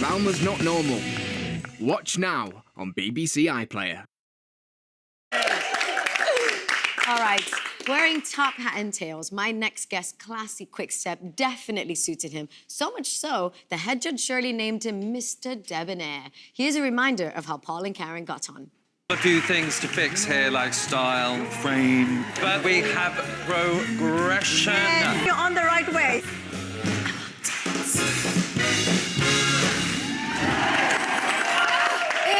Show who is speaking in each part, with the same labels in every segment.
Speaker 1: found was not normal. Watch now on BBC iPlayer.
Speaker 2: All right. Wearing top hat and tails, my next guest's classy quick step definitely suited him. So much so, the head judge Shirley named him Mr. Debonair. Here's a reminder of how Paul and Karen got on.
Speaker 3: A few things to fix here, like style, frame, but we have progression.
Speaker 4: And you're on the right way.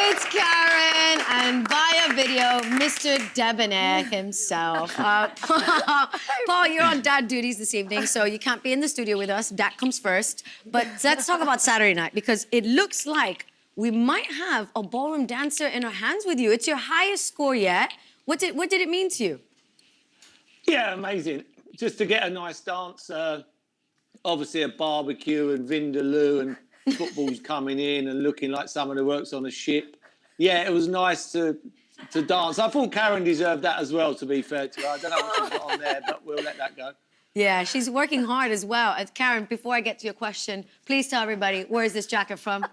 Speaker 2: It's Karen, and via video, Mr. Debonair himself. Paul, you're on dad duties this evening, so you can't be in the studio with us. Dad comes first. But let's talk about Saturday night, because it looks like we might have a ballroom dancer in our hands with you. It's your highest score yet. What did it mean to you?
Speaker 5: Yeah, amazing. Just to get a nice dance, obviously a barbecue and vindaloo and footballs coming in and looking like someone who works on a ship. Yeah, it was nice to dance. I thought Karen deserved that as well, to be fair to her. I don't know what she's got on there, but we'll let that go.
Speaker 2: Yeah, she's working hard as well. Karen, before I get to your question, please tell everybody, where is this jacket from?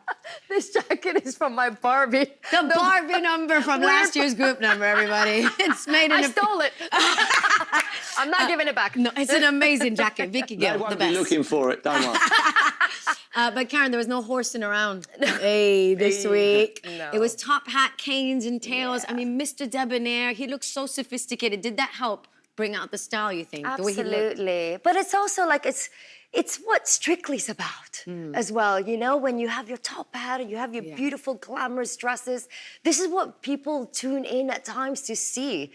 Speaker 4: This jacket is from my Barbie.
Speaker 2: The Barbie number from last year's group number, everybody. It's made in
Speaker 4: I stole it. I'm not giving it back.
Speaker 2: No, it's an amazing jacket. Vicky Gill,
Speaker 5: They won't
Speaker 2: the best.
Speaker 5: be looking for it, don't worry.
Speaker 2: But Karen, there was no horsing around. Hey, this week.
Speaker 4: No.
Speaker 2: It was top hat, canes and tails. Yeah. I mean, Mr. Debonair, he looks so sophisticated. Did that help bring out the style, you think?
Speaker 4: Absolutely. But it's also like, it's what Strictly's about as well. You know, when you have your top hat and you have your beautiful, glamorous dresses, this is what people tune in at times to see.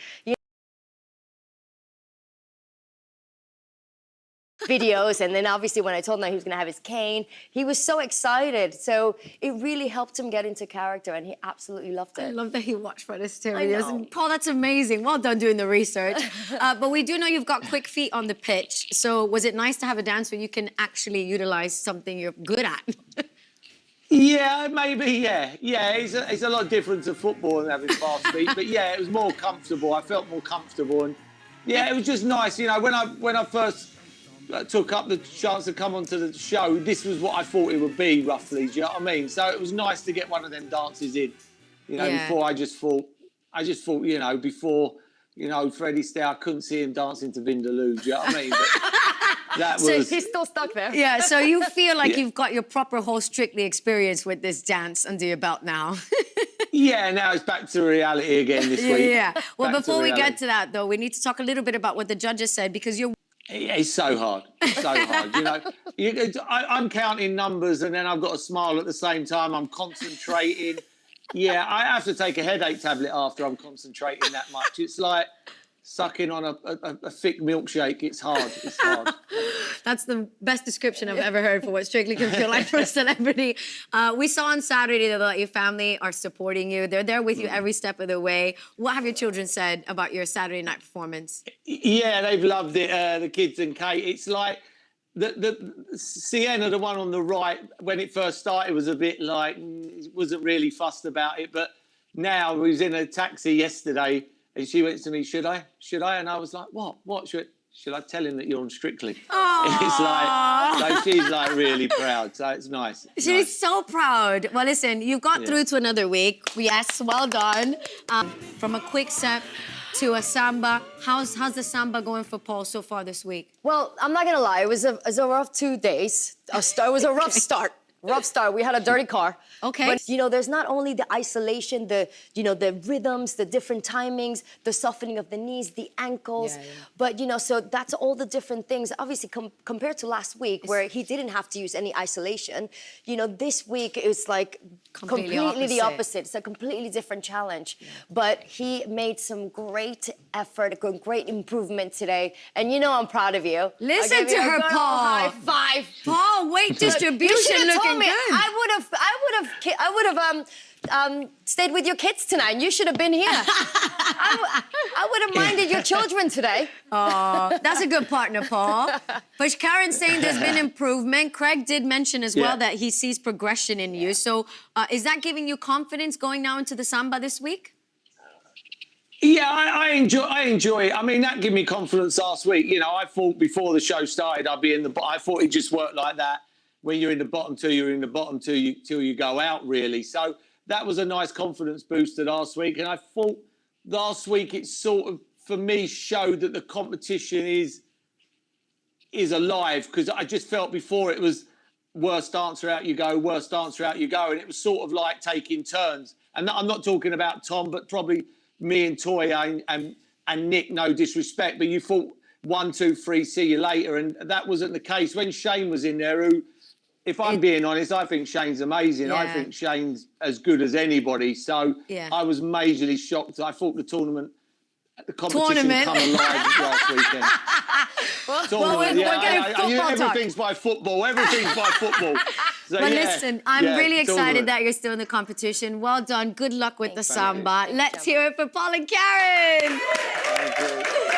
Speaker 4: Videos, and then obviously when I told him that he was going to have his cane, he was so excited. So it really helped him get into character, and he absolutely loved it.
Speaker 2: I love that he watched for this too.
Speaker 4: I know.
Speaker 2: Paul, that's amazing. Well done doing the research. But we do know you've got quick feet on the pitch. So was it nice to have a dance where you can actually utilize something you're good at?
Speaker 5: Yeah, maybe, yeah. Yeah, it's a lot different to football and having fast feet, but yeah, it was more comfortable. I felt more comfortable, and yeah, it was just nice. You know, when I first took up the chance to come onto the show, this was what I thought it would be, roughly. Do you know what I mean? So it was nice to get one of them dances in. You know, before I just thought, you know, before, you know, Freddie Stair, I couldn't see him dancing to Vindaloo. Do you know what I mean? But that
Speaker 4: So
Speaker 5: was...
Speaker 4: he's still stuck there.
Speaker 2: Yeah, so you feel like you've got your proper whole Strictly experience with this dance under your belt now.
Speaker 5: Yeah, now it's back to reality again this week.
Speaker 2: Yeah. Well,
Speaker 5: Back to
Speaker 2: before we
Speaker 5: reality.
Speaker 2: get to that, though, we need to talk a little bit about what the judges said, because you're...
Speaker 5: It's so hard. It's so hard. You know, I'm counting numbers and then I've got a smile at the same time. I'm concentrating. Yeah, I have to take a headache tablet after I'm concentrating that much. It's like sucking on a thick milkshake. It's hard. It's hard.
Speaker 2: That's the best description I've ever heard for what Strictly can feel like for a celebrity. We saw on Saturday that your family are supporting you. They're there with you every step of the way. What have your children said about your Saturday night performance?
Speaker 5: Yeah, they've loved it, the kids and Kate. It's like the Sienna, the one on the right, when it first started, was a bit like, wasn't really fussed about it. But now, we was in a taxi yesterday, and she went to me, should I? And I was like, what? Should I tell him that you're on Strictly? It's like, so she's like really proud. So it's nice.
Speaker 2: She's so proud. Well, listen, you've got through to another week. Yes, well done. From a quick step to a samba. How's the samba going for Paul so far this week?
Speaker 4: Well, I'm not gonna lie, it was a rough 2 days. It was a rough start. Rough start. We had a dirty car.
Speaker 2: Okay.
Speaker 4: But, you know, there's not only the isolation, the rhythms, the different timings, the softening of the knees, the ankles. Yeah. But, you know, so that's all the different things. Obviously, compared to last week where he didn't have to use any isolation, you know, this week it's like completely the opposite. It's a completely different challenge. Yeah. But he made some great effort, great improvement today. And you know I'm proud of you.
Speaker 2: Listen to her, Paul.
Speaker 4: High five.
Speaker 2: Paul, weight distribution looking good.
Speaker 4: I would have stayed with your kids tonight. You should have been here. I would have minded your children today.
Speaker 2: Oh, that's a good partner, Paul. But Karen's saying there's been improvement. Craig did mention as well that he sees progression in you. So is that giving you confidence going now into the samba this week?
Speaker 5: Yeah, I enjoy it. I mean, that gave me confidence last week. You know, I thought before the show started, I'd be in the... I thought it just worked like that. when you're in the bottom two, you're in the bottom two till you go out, really. So that was a nice confidence booster last week. And I thought last week it sort of, for me, showed that the competition is alive, because I just felt before it was worst answer out you go, worst answer out you go. And it was sort of like taking turns. And I'm not talking about Tom, but probably me and Toy and Nick, no disrespect, but you thought 1, 2, 3, see you later. And that wasn't the case. When Shane was in there, who, if I'm being honest, I think Shane's amazing.
Speaker 2: Yeah.
Speaker 5: I think Shane's as good as anybody. So I was majorly shocked. I thought the competition come alive last weekend.
Speaker 2: Well, we're getting football talk.
Speaker 5: Everything's by football. Everything's by football. So,
Speaker 2: But listen, I'm really excited
Speaker 5: tournament.
Speaker 2: that you're still in the competition. Well done. Good luck with the samba. Let's hear it for Paul and Karen.
Speaker 5: Thank you.